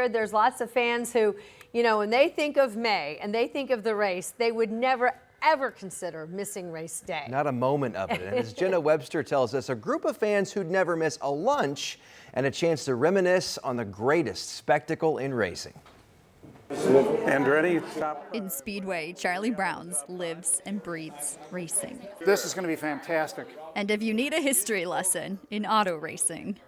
There's lots of fans who, when they think of May and they think of the race, they would never ever consider missing race day. Not a moment of it. And as Jenna Webster tells us, a group of fans who'd never miss a lunch and a chance to reminisce on the greatest spectacle in racing. Andretti, stop. In Speedway, Charlie Brown's lives and breathes racing. This is going to be fantastic. And if you need a history lesson in auto racing,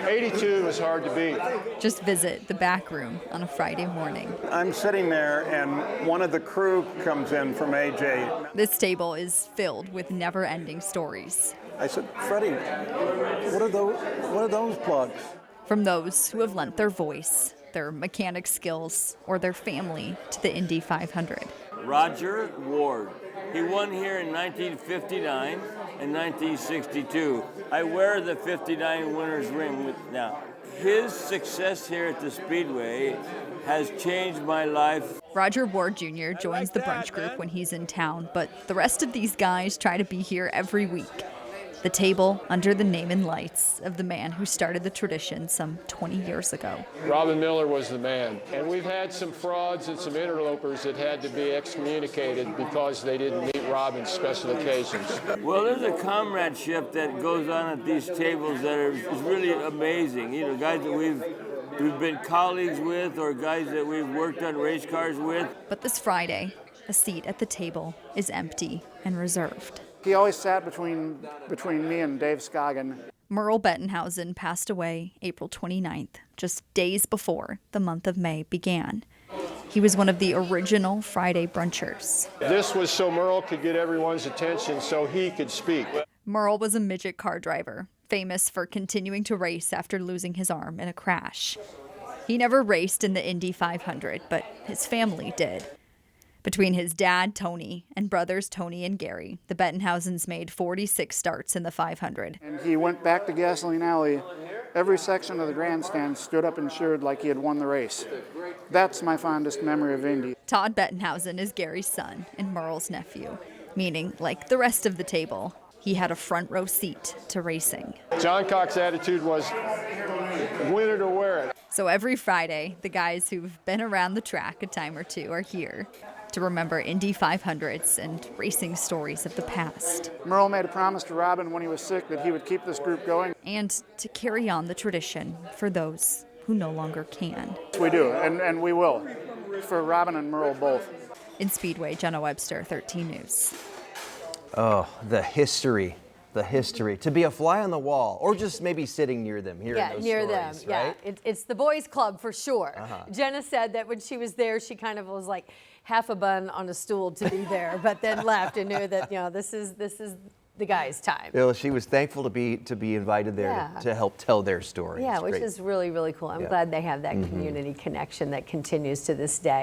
82 is hard to beat. just visit the back room on a Friday morning. I'm sitting there and one of the crew comes in from AJ. This table is filled with never-ending stories. I said, Freddie, what are those plugs? From those who have lent their voice, their mechanic skills, or their family to the Indy 500. Roger Ward. He won here in 1959 and 1962. I wear the 59 winner's ring now. His success here at the Speedway has changed my life. Roger Ward Jr. joins the brunch group when he's in town, but the rest of these guys try to be here every week. The table under the name and lights of the man who started the tradition some 20 years ago. Robin Miller was the man. And we've had some frauds and some interlopers that had to be excommunicated because they didn't meet Robin's specifications. Well, there's a comradeship that goes on at these tables that is really amazing. Guys that we've been colleagues with or guys that we've worked on race cars with. But this Friday, a seat at the table is empty and reserved. He always sat between me and Dave Scoggin. Merle Bettenhausen passed away April 29th, just days before the month of May began. He was one of the original Friday brunchers. This was so Merle could get everyone's attention so he could speak. Merle was a midget car driver, famous for continuing to race after losing his arm in a crash. He never raced in the Indy 500, but his family did. Between his dad, Tony, and brothers Tony and Gary, the Bettenhausens made 46 starts in the 500. And he went back to Gasoline Alley. Every section of the grandstand stood up and cheered like he had won the race. That's my fondest memory of Indy. Todd Bettenhausen is Gary's son and Merle's nephew, meaning, like the rest of the table, he had a front row seat to racing. John Cox's attitude was, win it or wear it. So every Friday, the guys who've been around the track a time or two are here to remember Indy 500s and racing stories of the past. Merle made a promise to Robin when he was sick that he would keep this group going. And to carry on the tradition for those who no longer can. We do, and we will, for Robin and Merle both. In Speedway, Jenna Webster, 13 News. Oh, the history. To be a fly on the wall or just maybe sitting near them, hearing those near stories, them. right? Yeah, it's the boys' club for sure. Jenna said that when she was there, she kind of was like half a bun on a stool to be there, but then left and knew that this is the guys' time. She was thankful to be invited there to help tell their story. Yeah, It's which great. is really, really cool. I'm glad they have that community connection that continues to this day.